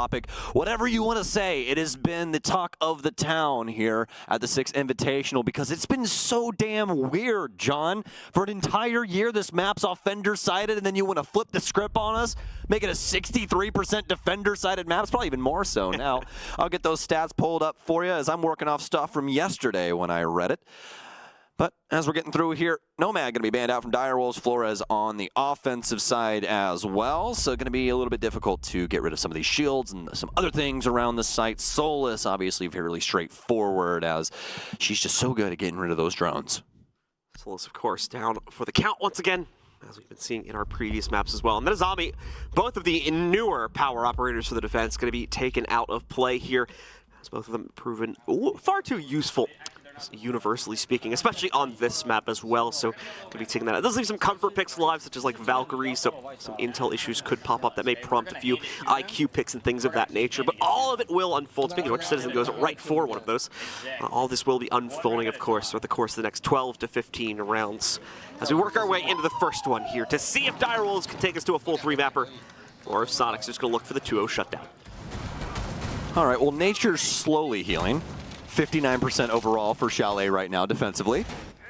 topic, whatever you want to say. It has been the talk of the town here at the 6th Invitational because it's been so damn weird, John. For an entire year, this map's offender-sided, and then you want to flip the script on us, make it a 63% defender-sided map. It's probably even more so now. I'll get those stats pulled up for you as I'm working off stuff from yesterday when I read it. But as we're getting through here, Nomad going to be banned out from Direwolves, Flores on the offensive side as well. So going to be a little bit difficult to get rid of some of these shields and some other things around the site. Solus, obviously fairly straightforward as she's just so good at getting rid of those drones. Solus, of course, down for the count once again, as we've been seeing in our previous maps as well. And then a zombie, both of the newer power operators for the defense going to be taken out of play here, as both of them proven far too useful, universally speaking, especially on this map as well. So gonna be taking that. It does leave some comfort picks alive, such as like Valkyrie, so some intel issues could pop up that may prompt a few IQ picks and things of that nature, but all of it will unfold. Speaking of which, Citizen goes right for one of those. All this will be unfolding, of course, throughout the course of the next 12 to 15 rounds as we work our way into the first one here to see if Direwolves can take us to a full 3-mapper or if Soniqs is just gonna look for the 2-0 shutdown. All right, well, nature's slowly healing. 59% overall for Chalet right now defensively.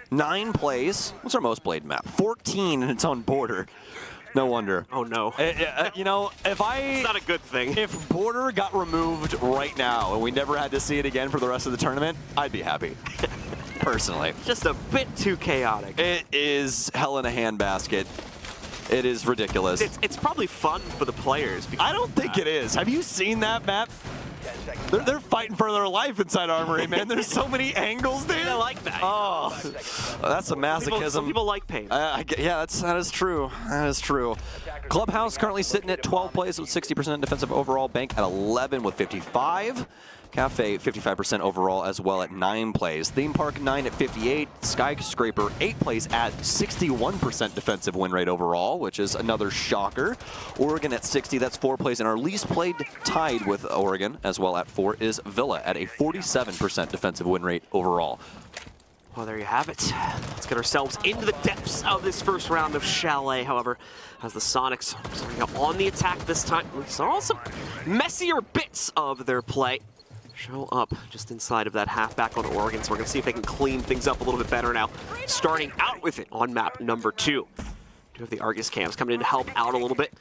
9 plays. What's our most played map? 14 and it's on border. No wonder. Oh no. You know, if it's not a good thing. If border got removed right now and we never had to see it again for the rest of the tournament, I'd be happy. Personally. Just a bit too chaotic. It is hell in a handbasket. It is ridiculous. It's probably fun for the players. I don't think it is. Have you seen that map? They're fighting for their life inside Armory, man. There's so many angles there. I like that. Oh, that's a masochism. Some people like pain. Yeah, that is true. That is true. Clubhouse currently sitting at 12 plays with 60% defensive overall. Bank at 11 with 55. Cafe 55% overall as well at 9 plays. Theme Park 9 at 58. Skyscraper 8 plays at 61% defensive win rate overall, which is another shocker. Oregon at 60, that's 4 plays, and our least played tied with Oregon as well at 4 is Villa at a 47% defensive win rate overall. Well, there you have it. Let's get ourselves into the depths of this first round of Chalet, however, as the Soniqs are starting out on the attack this time. We saw some messier bits of their play show up just inside of that halfback on Oregon, so we're going to see if they can clean things up a little bit better now, starting out with it on map number 2. Do have the Argus cams coming in to help out a little bit.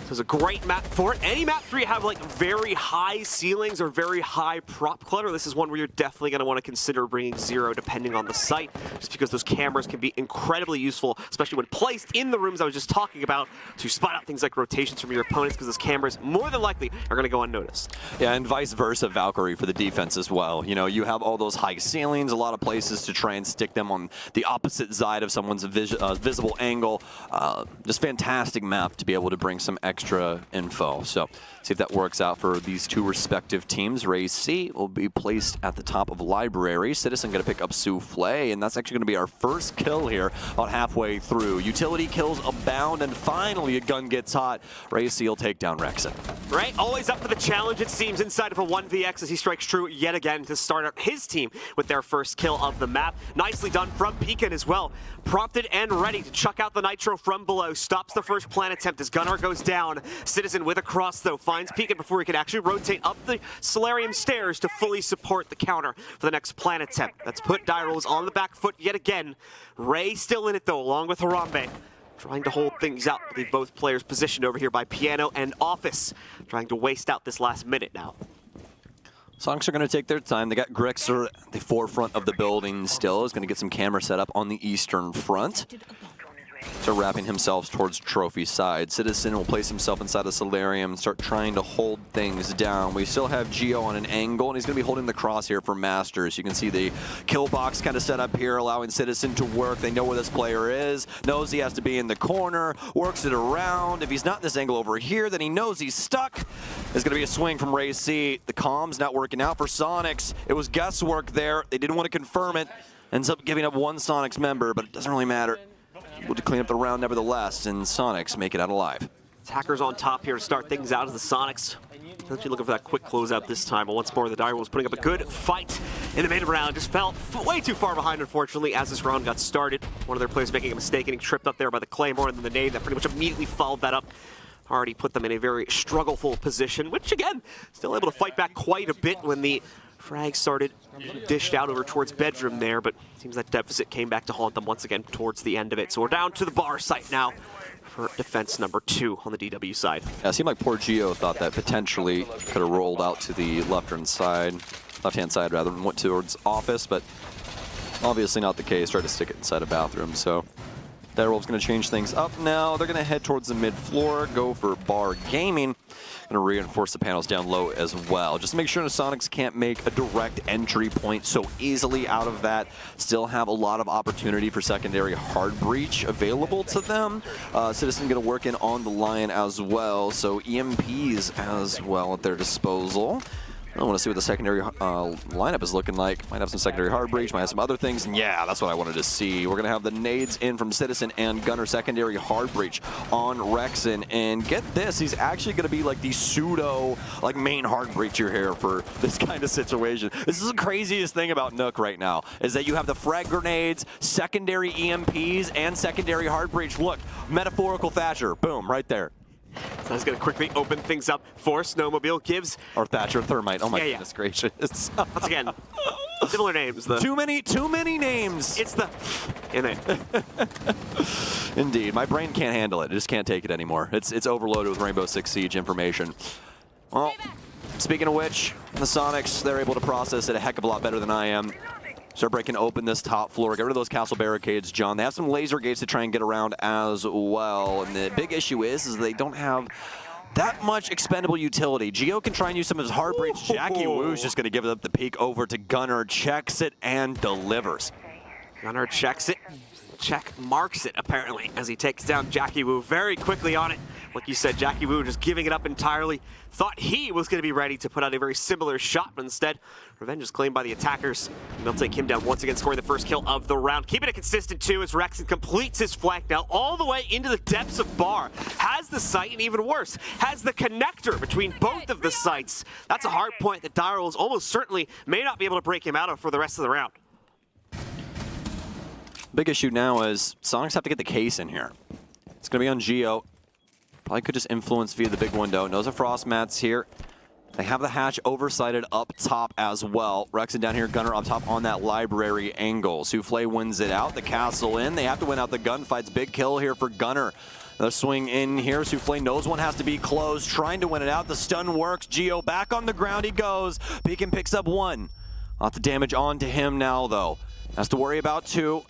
So it's a great map for it. Any map 3 have like very high ceilings or very high prop clutter. This is one where you're definitely going to want to consider bringing 0 depending on the site, just because those cameras can be incredibly useful, especially when placed in the rooms I was just talking about, to spot out things like rotations from your opponents, because those cameras more than likely are going to go unnoticed. Yeah, and vice versa, Valkyrie for the defense as well. You know, you have all those high ceilings, a lot of places to try and stick them on the opposite side of someone's visible angle. Just fantastic map to be able to bring some extra info. So see if that works out for these two respective teams. Ray C will be placed at the top of library. Citizen going to pick up Souffle, and that's actually going to be our first kill here about halfway through. Utility kills abound, and finally a gun gets hot. Ray C will take down Rexon. Right, always up for the challenge, it seems, inside of a 1vx as he strikes true yet again to start out his team with their first kill of the map. Nicely done from Pekin as well. Prompted and ready to chuck out the nitro from below. Stops the first plant attempt as Gunnar goes down. Citizen with a cross, though, finds Pekin before he can actually rotate up the Solarium stairs to fully support the counter for the next plant attempt. That's put Direwolves on the back foot yet again. Ray still in it, though, along with Harambe, trying to hold things out. Leave both players positioned over here by Piano and Office, trying to waste out this last minute now. Soniqs are going to take their time. They got Grixer at the forefront of the building still. Is going to get some camera set up on the eastern front. So wrapping himself towards trophy side. Citizen will place himself inside the Solarium and start trying to hold things down. We still have Geo on an angle, and he's going to be holding the cross here for Masters. You can see the kill box kind of set up here, allowing Citizen to work. They know where this player is, knows he has to be in the corner, works it around. If he's not in this angle over here, then he knows he's stuck. There's going to be a swing from Ray C. The comms not working out for Soniqs. It was guesswork there. They didn't want to confirm it. Ends up giving up one Soniqs member, but it doesn't really matter. Able to clean up the round nevertheless, and Soniqs make it out alive. Attackers on top here to start things out as the Soniqs. Actually looking for that quick closeout this time, but once more the Direwolves putting up a good fight in the main round. Just fell way too far behind, unfortunately, as this round got started. One of their players making a mistake, getting tripped up there by the Claymore, and then the nade that pretty much immediately followed that up already put them in a very struggleful position, which again, still able to fight back quite a bit when the frag started dished out over towards bedroom there, but seems that deficit came back to haunt them once again towards the end of it. So we're down to the bar site now for defense number 2 on the DW side. Yeah, it seemed like poor Gio thought that potentially could have rolled out to the left-hand side rather than went towards office, but obviously not the case. Tried to stick it inside a bathroom, so Direwolf's going to change things up now. They're going to head towards the mid-floor, go for bar gaming. Going to reinforce the panels down low as well. Just to make sure the Soniqs can't make a direct entry point so easily out of that. Still have a lot of opportunity for secondary hard breach available to them. Citizen going to work in on the line as well, so EMPs as well at their disposal. I want to see what the secondary lineup is looking like. Might have some secondary hard breach, might have some other things, and yeah, that's what I wanted to see. We're going to have the nades in from Citizen and Gunner secondary hard breach on Rexen, and get this, he's actually going to be like the pseudo main hard breacher here for this kind of situation. This is the craziest thing about Nook right now, is that you have the frag grenades, secondary EMPs, and secondary hard breach. Look, metaphorical Thatcher, boom, right there. So he's going to quickly open things up for Snowmobile. Gives... Or Thatcher Thermite. Oh my goodness gracious. Once again, similar names. Too many names. It's the... in it. Indeed. My brain can't handle it. It just can't take it anymore. It's overloaded with Rainbow Six Siege information. Well, speaking of which, the Soniqs, they're able to process it a heck of a lot better than I am. Start breaking open this top floor. Get rid of those castle barricades, John. They have some laser gates to try and get around as well. And the big issue is they don't have that much expendable utility. Gio can try and use some of his hard breach. Jackie Wu's just going to give it up the peak over to Gunner. Checks it and delivers. Gunner checks it. Check marks it, apparently, as he takes down Jackie Wu very quickly on it. Like you said, Jackie Wu just giving it up entirely. Thought he was going to be ready to put out a very similar shot, but instead, revenge is claimed by the attackers. And they'll take him down once again, scoring the first kill of the round. Keeping it consistent, too, as Rexen completes his flank now all the way into the depths of bar. Has the site, and even worse, has the connector between both of the sites. That's a hard point that Direwolves almost certainly may not be able to break him out of for the rest of the round. Big issue now is Soniqs have to get the case in here. It's going to be on Gio. Probably could just influence via the big window. Knows a frost mat's here. They have the hatch oversighted up top as well. Rexen down here, Gunner up top on that library angle. Souffle wins it out. The castle in. They have to win out the gunfights. Big kill here for Gunner. Another swing in here. Souffle knows one has to be closed. Trying to win it out. The stun works. Gio back on the ground he goes. Beacon picks up 1. Lots of damage onto him now, though. Has to worry about 2.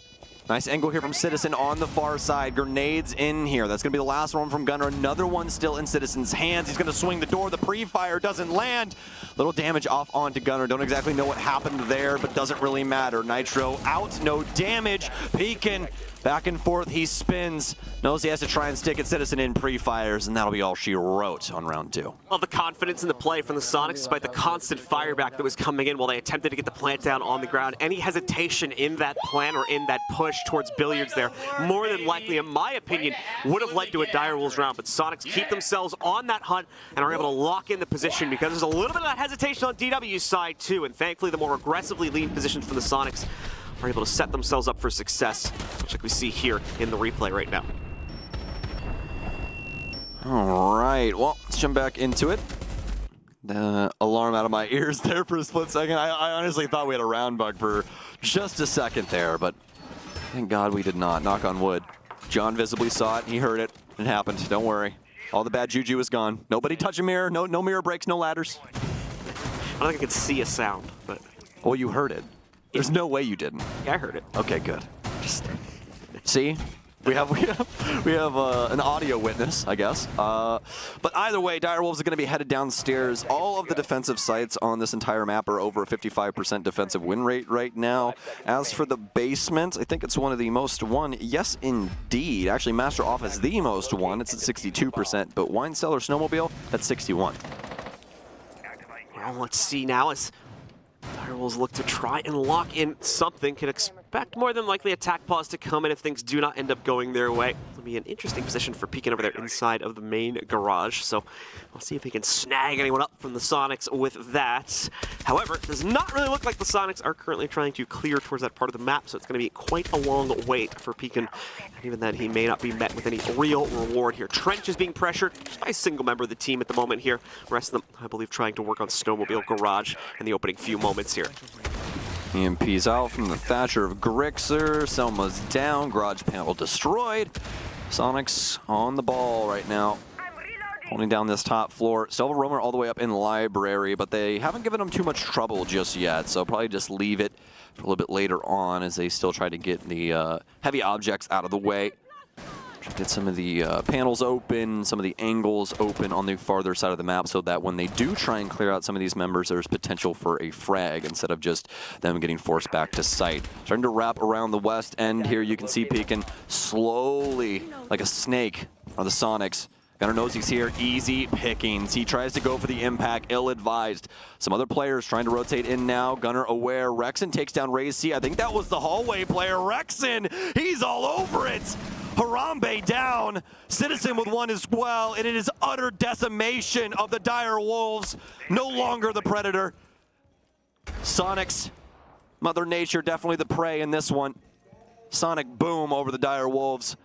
Nice angle here from Citizen on the far side. Grenades in here. That's going to be the last one from Gunner. Another one still in Citizen's hands. He's going to swing the door. The pre-fire doesn't land. Little damage off onto Gunner. Don't exactly know what happened there, but doesn't really matter. Nitro out. No damage. Peekin. Back and forth he spins. Knows he has to try and stick at Citizen in pre-fires, and that'll be all she wrote on round 2. Love the confidence in the play from the Soniqs, despite the constant fireback that was coming in while they attempted to get the plant down on the ground. Any hesitation in that plan or in that push towards Billiards there, more than likely, in my opinion, would have led to a Direwolves round. But Soniqs keep themselves on that hunt and are able to lock in the position because there's a little bit of that hesitation on DW's side too, and thankfully the more aggressively lean positions from the Soniqs are able to set themselves up for success, which like we see here in the replay right now. All right, well, let's jump back into it. The alarm out of my ears there for a split second. I honestly thought we had a round bug for just a second there, but thank God we did not. Knock on wood. John visibly saw it. He heard it. It happened. Don't worry. All the bad juju is gone. Nobody touch a mirror. No mirror breaks. No ladders. I don't think I could see a sound, but... Well, you heard it. There's no way you didn't. Yeah, I heard it. Okay, good. See? We have an audio witness, I guess. But either way, Direwolves are going to be headed downstairs. All of the defensive sites on this entire map are over a 55% defensive win rate right now. As for the basement, I think it's one of the most won. Yes, indeed. Actually, Master Off is the most won. It's at 62%. But Wine Cellar Snowmobile, that's 61. Well, let's see now as Direwolves look to try and lock in something. Can expect more than likely attack pause to come in if things do not end up going their way. It'll be an interesting position for Pekin over there inside of the main garage. So we'll see if he can snag anyone up from the Soniqs with that. However, it does not really look like the Soniqs are currently trying to clear towards that part of the map, so it's going to be quite a long wait for Pekin. And even then, he may not be met with any real reward here. Trench is being pressured just by a single member of the team at the moment here. The rest of them, I believe, trying to work on Snowmobile Garage in the opening few moments here. EMP's out from the Thatcher of Grixer. Selma's down. Garage panel destroyed. Soniqs on the ball right now, holding down this top floor. Still have a roamer all the way up in Library, but they haven't given them too much trouble just yet, so probably just leave it for a little bit later on as they still try to get the heavy objects out of the way. Get some of the panels open, some of the angles open on the farther side of the map so that when they do try and clear out some of these members, there's potential for a frag instead of just them getting forced back to site. Starting to wrap around the west end here. You can see Pekin slowly, like a snake, on the Soniqs. Gunnar knows he's here. Easy pickings. He tries to go for the impact. Ill-advised. Some other players trying to rotate in now. Gunnar aware. Rexon takes down Razy. I think that was the hallway player. Rexon, he's all over it. Harambe down. Citizen with one as well. And it is utter decimation of the Dire Wolves. No longer the predator. Soniqs, Mother Nature, definitely the prey in this one. Sonic boom over the Dire Wolves.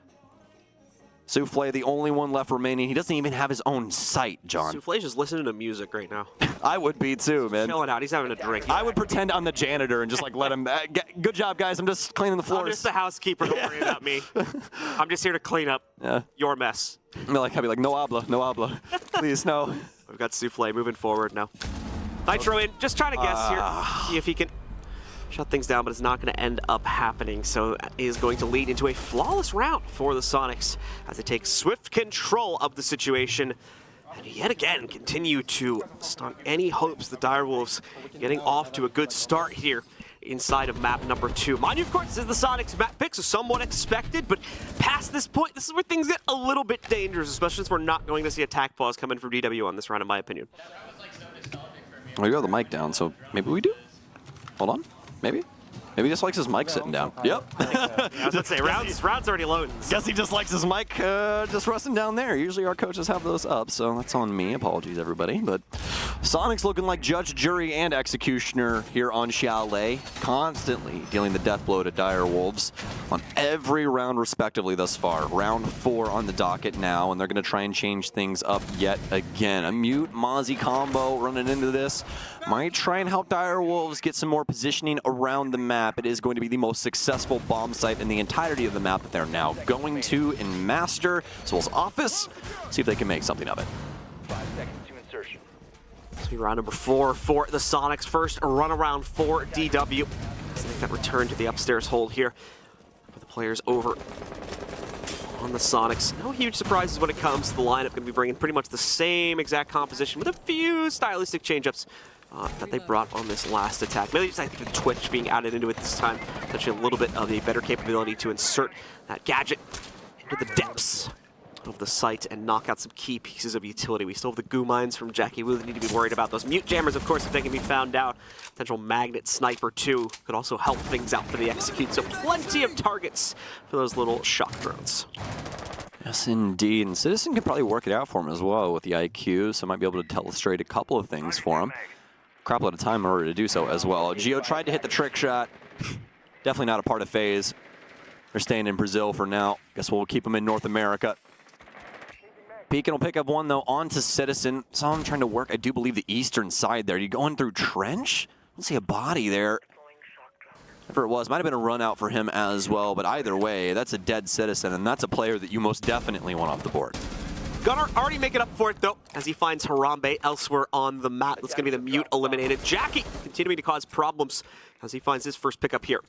Souffle, the only one left remaining. He doesn't even have his own sight, John. Souffle's just listening to music right now. I would be too, man. Chilling out. He's having a drink. I would pretend I'm the janitor and just like let him. Good job, guys. I'm just cleaning the floors. I'm just the housekeeper. Don't worry about me. I'm just here to clean up your mess. I'd be like, no habla, no habla. Please, no. We've got Souffle moving forward now. Nitro in, just trying to guess here. See if he can shut things down, but it's not going to end up happening. So that is going to lead into a flawless round for the Soniqs as they take swift control of the situation. And yet again, continue to stunt any hopes the Direwolves getting off to a good start here inside of map number 2. Mind you, of course, this is the Soniqs map pick, so somewhat expected, but past this point, this is where things get a little bit dangerous, especially since we're not going to see attack pause come in from DW on this round, in my opinion. Well, you got the mic down, so maybe we do. Hold on. Maybe? Maybe he just likes his mic sitting down. Yep. I was about to say, round's already loaded. Guess he just likes his mic just resting down there. Usually our coaches have those up, so that's on me. Apologies, everybody. But Soniqs looking like judge, jury, and executioner here on Chalet, constantly dealing the death blow to Dire Wolves on every round respectively thus far. Round 4 on the docket now, and they're going to try and change things up yet again. A Mute Mozzie combo running into this might try and help Dire Wolves get some more positioning around the map. It is going to be the most successful bomb site in the entirety of the map that they're now going to in Master, as well as Office. See if they can make something of it. 5 seconds to insertion. This will be round number 4 for the Soniqs. First, a run around for DW. Let's make that return to the upstairs hold here for the players over on the Soniqs. No huge surprises when it comes to the lineup. Going to be bringing pretty much the same exact composition with a few stylistic change-ups that they brought on this last attack. Maybe just, I think, the Twitch being added into it this time. Actually, a little bit of a better capability to insert that gadget into the depths of the site and knock out some key pieces of utility. We still have the goo mines from Jackie Wu that need to be worried about. Those mute jammers, of course, if they can be found out. Potential magnet sniper, too, could also help things out for the execute. So plenty of targets for those little shock drones. Yes, indeed. And Citizen can probably work it out for him as well with the IQ, so might be able to illustrate a couple of things for him. Crap load of time in order to do so as well. Geo tried to hit the trick shot. Definitely not a part of FaZe. They're staying in Brazil for now. Guess we'll keep them in North America. Pekin will pick up one, though, onto Citizen. Saw him trying to work, I do believe, the eastern side there. You going through Trench? I don't see a body there. Whatever it was, might have been a run out for him as well, but either way, that's a dead Citizen, and that's a player that you most definitely want off the board. Gunnar already making up for it, though, as he finds Harambe elsewhere on the map. That's going to be the Mute eliminated. Jackie continuing to cause problems as he finds his first pickup here.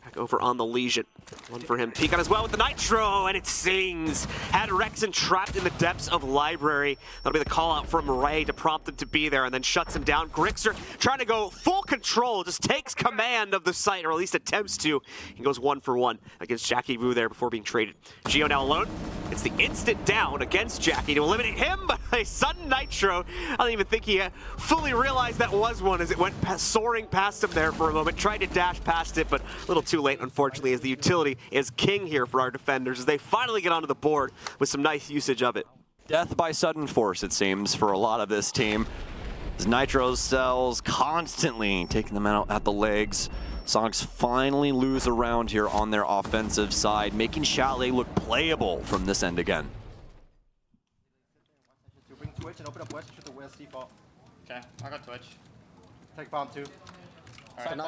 Back over on the Legion. One for him. Peek on as well with the Nitro, and it sings. Had Rexon trapped in the depths of Library. That'll be the call out from Ray to prompt him to be there, and then shuts him down. Grixer trying to go full control, just takes command of the site, or at least attempts to. He goes 1 for 1 against Jackie Wu there before being traded. Geo now alone. It's the instant down against Jackie to eliminate him by a sudden Nitro. I don't even think he fully realized that was one as it went soaring past him there for a moment. Tried to dash past it, but a little too too late, unfortunately, as the utility is king here for our defenders as they finally get onto the board with some nice usage of it. Death by sudden force, it seems, for a lot of this team. As Nitro's cells constantly taking them out at the legs. Soniqs finally lose a round here on their offensive side, making Chalet look playable from this end again. Bring Twitch and open up west to the west default. Okay, I got Twitch. Take bomb 2. Alright.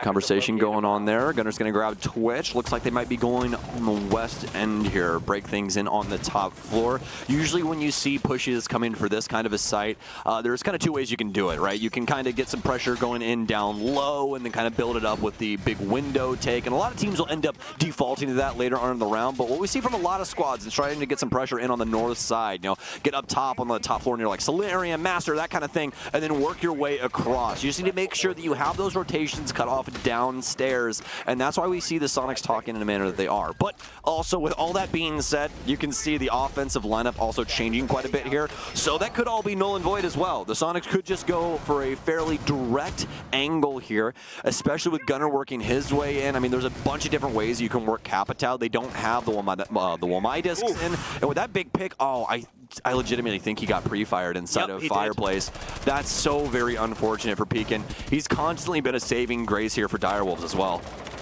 Conversation going on there. Gunner's going to grab Twitch. Looks like they might be going on the west end here. Break things in on the top floor. Usually when you see pushes coming for this kind of a site, there's kind of two ways you can do it, right? You can kind of get some pressure going in down low and then kind of build it up with the big window take. And a lot of teams will end up defaulting to that later on in the round. But what we see from a lot of squads is trying to get some pressure in on the north side. You know, get up top on the top floor near like Solarium, Master, that kind of thing, and then work your way across. You just need to make sure that you have those rotations cut off downstairs, and that's why we see the Soniqs talking in a manner that they are. But also, with all that being said, you can see the offensive lineup also changing quite a bit here, so that could all be null and void as well. The Soniqs could just go for a fairly direct angle here, especially with Gunner working his way in. I mean, there's a bunch of different ways you can work Capital. They don't have the Womai discs in, and with that big pick, I legitimately think he got pre-fired inside of Fireplace. That's so very unfortunate for Pekin. He's constantly been a saving grace here for Direwolves as well.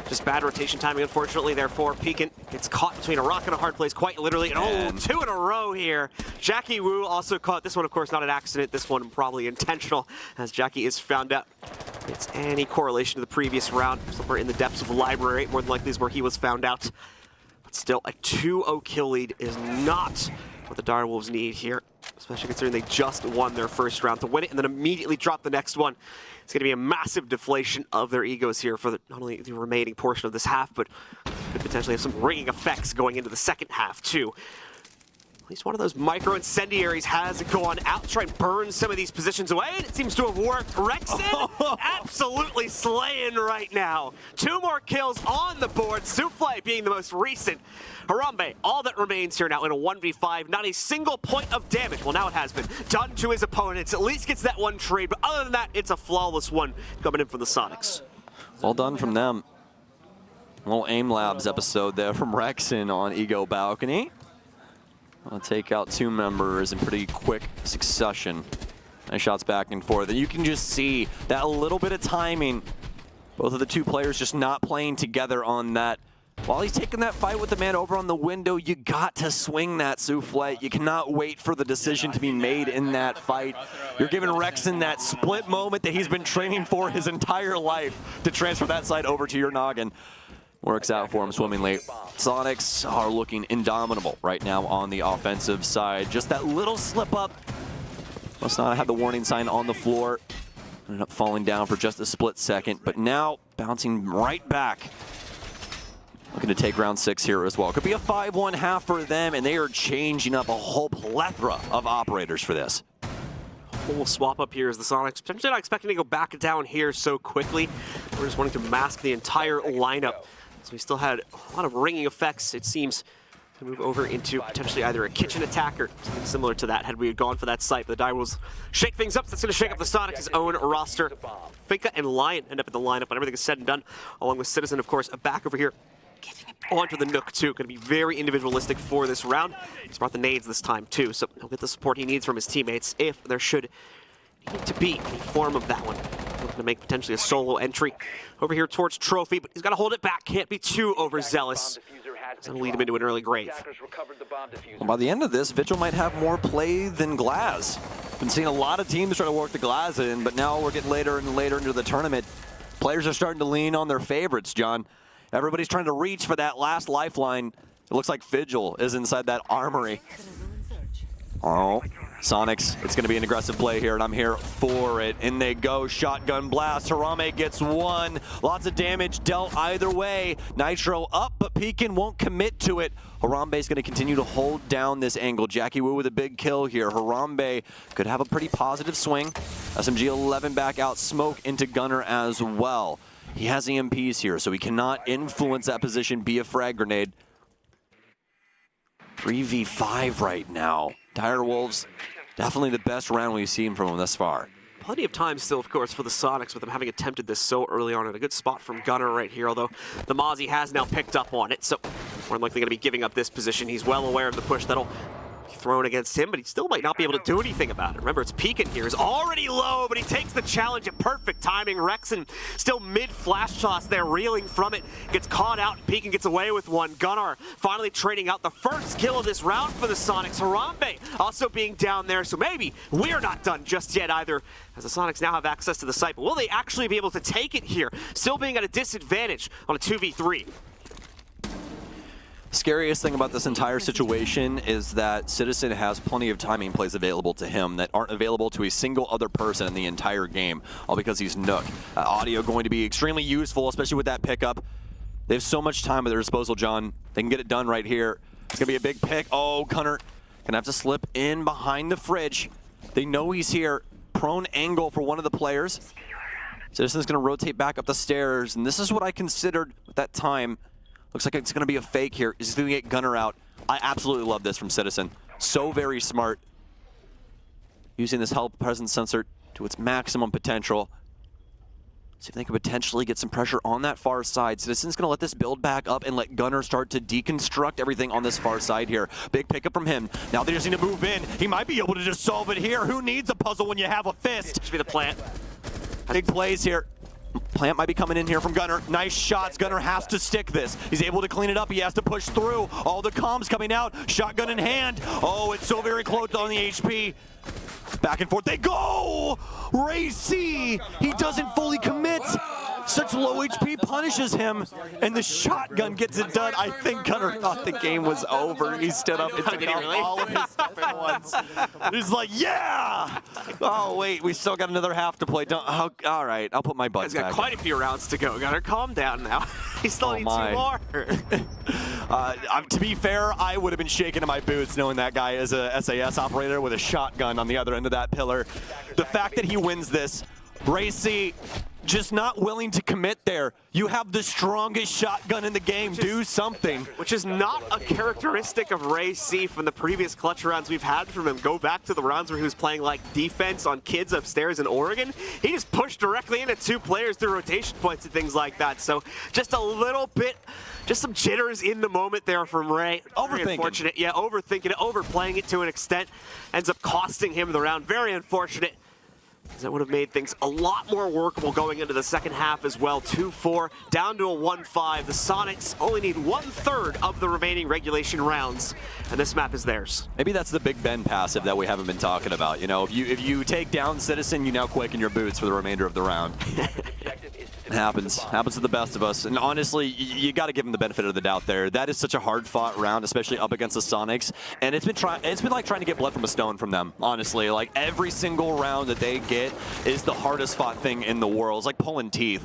Just bad rotation timing, unfortunately, therefore. Pekin gets caught between a rock and a hard place, quite literally. And two in a row here. Jackie Wu also caught. This one, of course, not an accident. This one probably intentional, as Jackie is found out. It's any correlation to the previous round. Somewhere in the depths of the library, more than likely is where he was found out. But still, a 2-0 kill lead is not what the Direwolves need here, especially considering they just won their first round. To win it and then immediately drop the next one, it's going to be a massive deflation of their egos here for not only the remaining portion of this half, but could potentially have some ringing effects going into the second half too. At least one of those micro incendiaries has gone out to try and burn some of these positions away, and it seems to have worked. Rexon absolutely slaying right now. 2 more kills on the board, Souffle being the most recent. Harambe, all that remains here now in a 1v5, not a single point of damage. Well, now it has been done to his opponents. At least gets that one trade, but other than that, it's a flawless one coming in from the Soniqs. Well done from them. A little AIM Labs episode there from Rexon on Ego Balcony. I'll take out 2 members in pretty quick succession. Nice shots back and forth. And you can just see that a little bit of timing. Both of the 2 players just not playing together on that. While he's taking that fight with the man over on the window, you got to swing that Souffle. You cannot wait for the decision to be made in that fight. You're giving Rexon that split moment that he's been training for his entire life to transfer that side over to your noggin. Works out for him swimmingly. Soniqs are looking indomitable right now on the offensive side. Just that little slip up. Must not have had the warning sign on the floor. Ended up falling down for just a split second, but now bouncing right back. Looking to take round 6 here as well. Could be a 5-1 half for them, and they are changing up a whole plethora of operators for this. Full swap up here as the Soniqs potentially not expecting to go back down here so quickly. We're just wanting to mask the entire lineup. So we still had a lot of ringing effects, it seems, to move over into potentially either a kitchen attack or something similar to that had we gone for that site. But the Direwolves shake things up. That's going to shake up the Soniqs' own roster. Fika and Lion end up in the lineup when everything is said and done, along with Citizen, of course, back over here. Onto the Nook, too. Going to be very individualistic for this round. He's brought the nades this time, too, so he'll get the support he needs from his teammates if there should need to be any form of that one. Looking to make potentially a solo entry over here towards Trophy, but he's got to hold it back. Can't be too overzealous. It's going to lead him into an early grave. Well, by the end of this, Vigil might have more play than Glass. Been seeing a lot of teams try to work the Glass in, but now we're getting later and later into the tournament. Players are starting to lean on their favorites, John. Everybody's trying to reach for that last lifeline. It looks like Vigil is inside that armory. Oh, Soniqs, it's going to be an aggressive play here, and I'm here for it. In they go, shotgun blast. Harame gets 1. Lots of damage dealt either way. Nitro up, but Pekin won't commit to it. Harambe's going to continue to hold down this angle. Jackie Wu with a big kill here. Harambe could have a pretty positive swing. SMG-11 back out, smoke into Gunner as well. He has EMPs here, so he cannot influence that position, be a frag grenade. 3v5 right now. Direwolves, definitely the best round we've seen from him thus far. Plenty of time still, of course, for the Sonics with them having attempted this so early on. And a good spot from Gunner right here, although the Mozzie has now picked up on it. So more than likely going to be giving up this position. He's well aware of the push that'll be thrown against him, but he still might not be able to do anything about it. Remember, it's Pekin here. He's already low, but he takes the challenge at perfect timing. Rexon still mid-flash toss there, reeling from it. Gets caught out, and Pekin gets away with one. Gunnar finally trading out the first kill of this round for the Sonics. Harambe also being down there, so maybe we're not done just yet either, as the Sonics now have access to the site. But will they actually be able to take it here? Still being at a disadvantage on a 2v3. Scariest thing about this entire situation is that Citizen has plenty of timing plays available to him that aren't available to a single other person in the entire game, all because he's Nook. Audio going to be extremely useful, especially with that pickup. They have so much time at their disposal, John. They can get it done right here. It's going to be a big pick. Oh, Gunnar gonna have to slip in behind the fridge. They know he's here. Prone angle for one of the players. Citizen's going to rotate back up the stairs, and this is what I considered at that time. Looks like it's going to be a fake here. He's going to get Gunnar out. I absolutely love this from Citizen. So very smart. Using this help presence sensor to its maximum potential. See if they can potentially get some pressure on that far side. Citizen's going to let this build back up and let Gunnar start to deconstruct everything on this far side here. Big pickup from him. Now they just need to move in. He might be able to just solve it here. Who needs a puzzle when you have a fist? Should be the plant. Big plays here. Plant might be coming in here from Gunnar. Nice shots. Gunnar has to stick this. He's able to clean it up. He has to push through. All the comms coming out. Shotgun in hand. Oh, it's so very close on the HP. Back and forth they go! Ray C, he doesn't fully commit. Such low HP punishes him, and the shotgun gets it done. I think Gunnar thought the game was over. He stood up and took out all of his stuff at once. He's like, yeah! Oh, wait, we still got another half to play. Oh, all right, I'll put my buttons back. He's got quite a few rounds to go. Gunnar, calm down now. He still needs 2 more. To be fair, I would have been shaking in my boots knowing that guy is a SAS operator with a shotgun on the other end of that pillar. The fact that he wins this, Ray C, just not willing to commit there. You have the strongest shotgun in the game. Do something. Which is not a characteristic of Ray C from the previous clutch rounds we've had from him. Go back to the rounds where he was playing like defense on kids upstairs in Oregon. He just pushed directly into 2 players through rotation points and things like that. So just a little bit, just some jitters in the moment there from Ray. Overthinking. Unfortunate. Yeah, overthinking it, overplaying it to an extent. Ends up costing him the round. Very unfortunate. That would have made things a lot more workable going into the second half as well. 2-4, down to a 1-5. The Sonics only need 1/3 of the remaining regulation rounds, and this map is theirs. Maybe that's the Big Ben passive that we haven't been talking about. You know, if you take down Citizen, you now quicken your boots for the remainder of the round. It happens to the best of us. And honestly, you got to give them the benefit of the doubt there. That is such a hard-fought round, especially up against the Sonics. And it's been like trying to get blood from a stone from them, honestly. Like every single round that they get is the hardest fought thing in the world. It's like pulling teeth.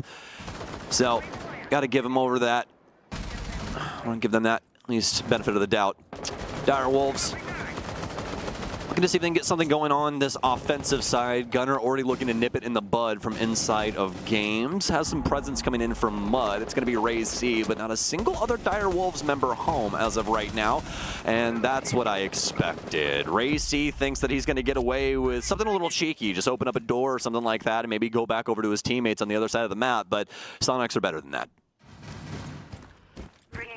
So, got to give them over that. I want to give them that at least benefit of the doubt. Dire Wolves. Looking to see if they can get something going on this offensive side. Gunnar already looking to nip it in the bud from inside of games. Has some presence coming in from Mud. It's going to be Ray C, but not a single other Dire Wolves member home as of right now. And that's what I expected. Ray C thinks that he's going to get away with something a little cheeky. Just open up a door or something like that and maybe go back over to his teammates on the other side of the map. But Sonics are better than that.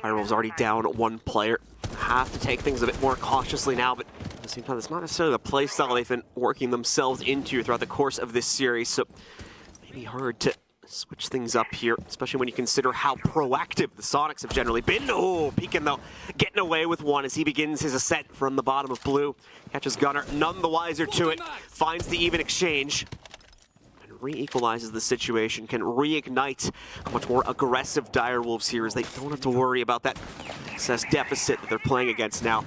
Dire Wolves already down 1 player. Have to take things a bit more cautiously now, but at the same time, it's not necessarily the playstyle they've been working themselves into throughout the course of this series, so maybe hard to switch things up here, especially when you consider how proactive the Sonics have generally been. Oh, Pekin, though, getting away with one as he begins his ascent from the bottom of blue. Catches Gunnar, none the wiser to it, finds the even exchange. Re-equalizes the situation, can reignite a much more aggressive Dire Wolves here as they don't have to worry about that excess deficit that they're playing against now.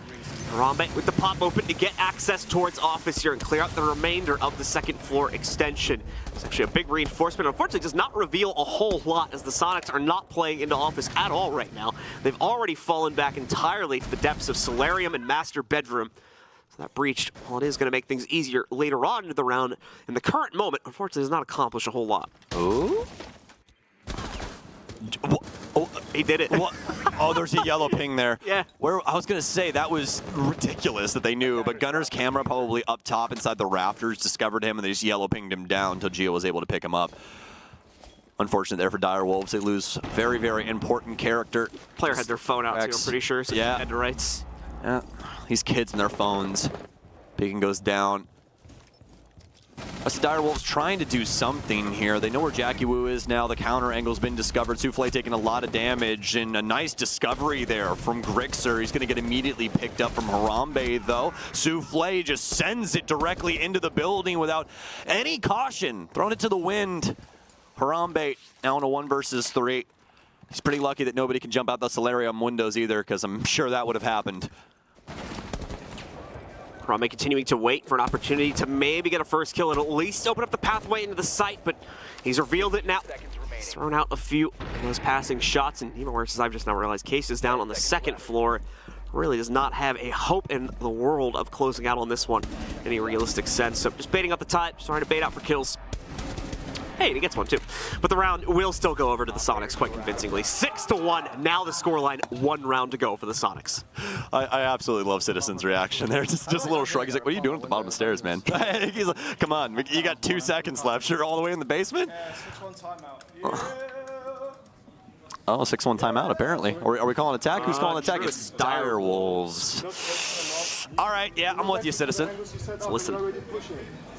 Harambe with the pop open to get access towards office here and clear out the remainder of the second floor extension. It's actually a big reinforcement. Unfortunately, does not reveal a whole lot as the Sonics are not playing into office at all right now. They've already fallen back entirely to the depths of Solarium and Master Bedroom. So that breach, while it is going to make things easier later on into the round, in the current moment, unfortunately, does not accomplish a whole lot. Oh? he did it. What? Oh, there's a yellow ping there. Yeah. Where I was gonna say that was ridiculous that they knew, but Gunner's camera probably up top inside the rafters discovered him and they just yellow pinged him down until Gio was able to pick him up. Unfortunate there for Dire Wolves. They lose very, very important character. Player had their phone out too, I'm pretty sure, so yeah. head to rights. Yeah, these kids and their phones. Beacon goes down. That's the Dire Wolves trying to do something here. They know where Jackie Wu is now. The counter angle's been discovered. Souffle taking a lot of damage, and a nice discovery there from Grixer. He's going to get immediately picked up from Harambe, though. Souffle just sends it directly into the building without any caution. Throwing it to the wind. Harambe now in a 1 versus 3. He's pretty lucky that nobody can jump out the Solarium windows either, because I'm sure that would have happened. Harambe continuing to wait for an opportunity to maybe get a first kill and at least open up the pathway into the site, but he's revealed it now. He's thrown out a few of those passing shots, and even worse, as I've just now realized, Case is down on the 2nd floor. Really does not have a hope in the world of closing out on this one in any realistic sense. So just baiting out the tide, trying to bait out for kills. Hey, and he gets one too. But the round will still go over to the Soniqs quite convincingly. 6-1, now the scoreline, 1 round to go for the Soniqs. I absolutely love Citizen's reaction there. Just a little shrug. He's like, what are you doing at the bottom of the stairs, man? He's like, come on, you got 2 seconds left. You're all the way in the basement? Yeah, 6-1 timeout. Yeah. Oh, 6-1 timeout, apparently. Are we calling attack? Who's calling attack? true, It's Dire Wolves. All right, yeah, I'm with you, Citizen. Let's listen.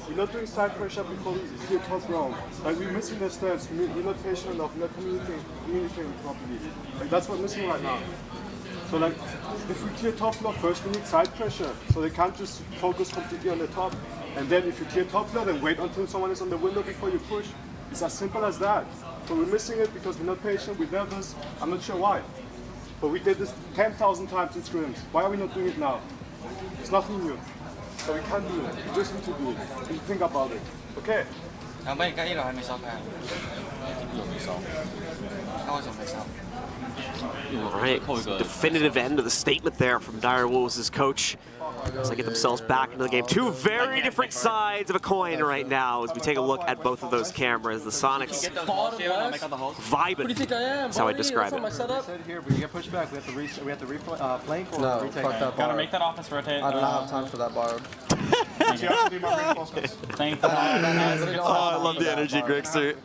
We're not doing side pressure before it's clear top ground. Like, we're missing the steps. We're not patient enough. We're not communicating properly. Like, that's what's missing right now. So, like, if we clear top floor first, we need side pressure. So they can't just focus completely on the top. And then if you clear top floor, then wait until someone is on the window before you push. It's as simple as that. So we're missing it because we're not patient, we're nervous. I'm not sure why. But we did this 10,000 times in scrims. Why are we not doing it now? It's nothing new. So we can't do it. We just need to do it. We think about it. Okay? All right, definitive end of the statement there from Dire Wolves' coach as they get themselves back into the game. 2 very different sides of a coin right now as we take a look at both of those cameras. The Soniqs vibing. That's how I describe it. Said here, we get pushed back. We have to flank or No, retake. fuck that Gotta bar. make that office rotate. I do not have time for that bar. Thank you. Oh, I love the energy, Grixer.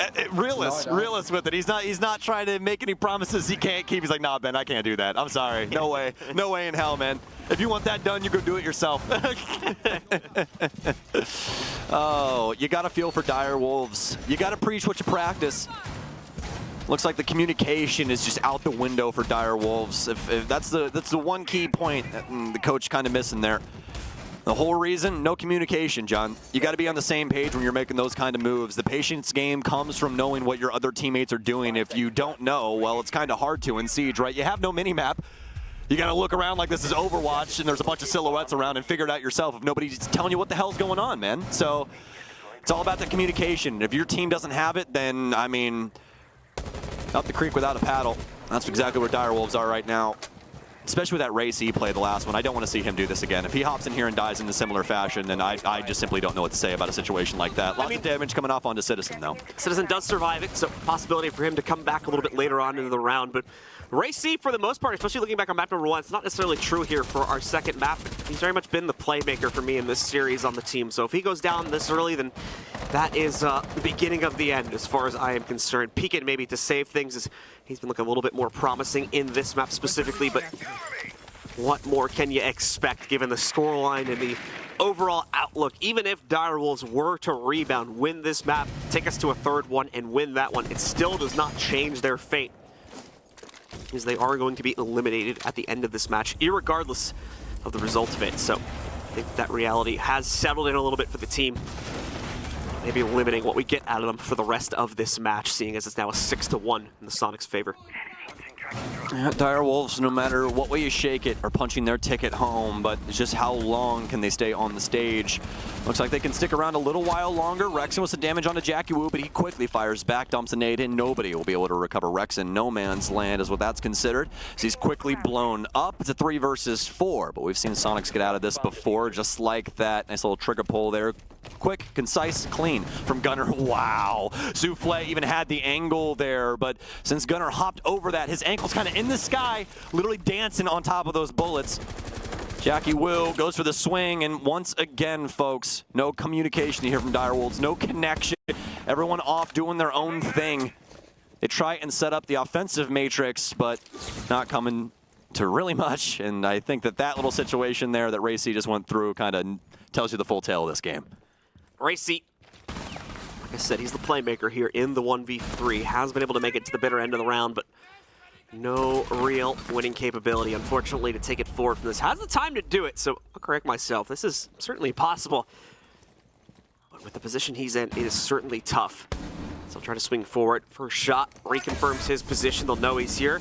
Realist with it. He's not trying to make any promises he can't keep. He's like, nah, Ben, I can't do that. I'm sorry. No way. No way in hell, man. If you want that done, you go do it yourself. Oh, you got to feel for Dire Wolves. You got to preach what you practice. Looks like the communication is just out the window for Dire Wolves. If that's the one key point that the coach kind of missing there. The whole reason, no communication, John. You got to be on the same page when you're making those kind of moves. The patience game comes from knowing what your other teammates are doing. If you don't know, well, it's kind of hard to in Siege, right? You have no mini-map. You got to look around like this is Overwatch and there's a bunch of silhouettes around and figure it out yourself if nobody's telling you what the hell's going on, man. So it's all about the communication. If your team doesn't have it, then, I mean, up the creek without a paddle. That's exactly where Dire Wolves are right now. Especially with that race he played the last one. I don't want to see him do this again. If he hops in here and dies in a similar fashion, then I just simply don't know what to say about a situation like that. Lots of damage coming off onto Citizen, though. Citizen does survive it, so possibility for him to come back a little bit later on into the round. But Ray C, for the most part, especially looking back on map number 1, it's not necessarily true here for our second map. He's very much been the playmaker for me in this series on the team. So if he goes down this early, then that is the beginning of the end as far as I am concerned. Peeking maybe to save things as he's been looking a little bit more promising in this map specifically, but what more can you expect given the scoreline and the overall outlook? Even if Dire Wolves were to rebound, win this map, take us to a 3rd one and win that one, it still does not change their fate, because they are going to be eliminated at the end of this match, irregardless of the result of it. So I think that reality has settled in a little bit for the team. Maybe limiting what we get out of them for the rest of this match, seeing as it's now a 6-1 in the Soniqs' favor. Yeah, Dire Wolves, no matter what way you shake it, are punching their ticket home, but it's just how long can they stay on the stage? Looks like they can stick around a little while longer. Rexen with some damage onto Jackie Wu, but he quickly fires back, dumps a nade in. Nobody will be able to recover Rexen. No man's land is what that's considered. So he's quickly blown up. It's a 3 versus 4, but we've seen Soniqs get out of this before, just like that. Nice little trigger pull there. Quick, concise, clean from Gunnar. Wow. Souffle even had the angle there, but since Gunnar hopped over that, his ankle's kind of in the sky, literally dancing on top of those bullets. Jackie Wu goes for the swing, and once again, folks, no communication here from Direwolves, no connection. Everyone off doing their own thing. They try and set up the offensive matrix, but not coming to really much. And I think that little situation there that Racy just went through kind of tells you the full tale of this game. Racy, like I said, he's the playmaker here in the 1v3. Has been able to make it to the bitter end of the round, but no real winning capability, unfortunately, to take it forward from this. Has the time to do it, so I'll correct myself. This is certainly possible. But with the position he's in, it is certainly tough. So he'll try to swing forward. First shot reconfirms his position. They'll know he's here.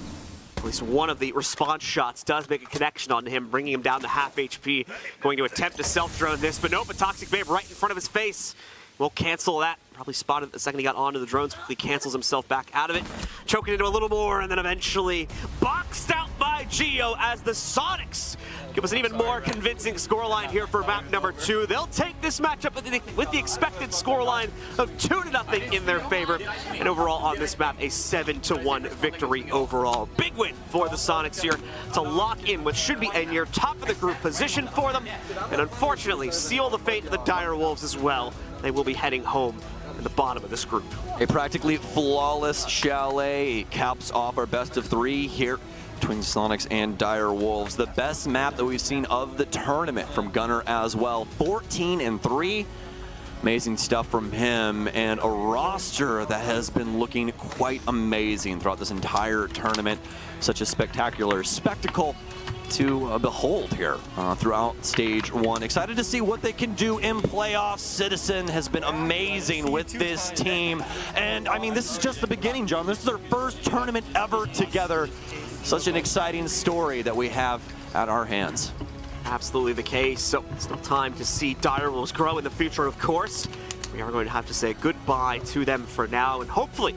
At least one of the response shots does make a connection onto him, bringing him down to half HP. Going to attempt to self-drone this, but nope, a Toxic Babe right in front of his face. Will cancel that. Probably spotted it the second he got onto the drones. Quickly cancels himself back out of it. Choking into a little more, and then eventually boxed out by Geo as the Soniqs give us an even more convincing scoreline here for map number 2. They'll take this matchup with the expected scoreline of 2-0 in their favor. And overall on this map, a 7-1 victory overall. Big win for the Soniqs here to lock in what should be a near top of the group position for them. And unfortunately, seal the fate of the Direwolves as well. They will be heading home in the bottom of this group. A practically flawless Chalet caps off our best of 3 here between Soniqs and Direwolves. The best map that we've seen of the tournament from Gunnar as well. 14-3. Amazing stuff from him, and a roster that has been looking quite amazing throughout this entire tournament. Such a spectacular spectacle to behold here throughout stage 1. Excited to see what they can do in playoffs. Citizen has been amazing with this team. And I mean, this is just the beginning, John. This is their first tournament ever together. Such an exciting story that we have at our hands. Absolutely the case. So still time to see Direwolves grow in the future, of course. We are going to have to say goodbye to them for now, and hopefully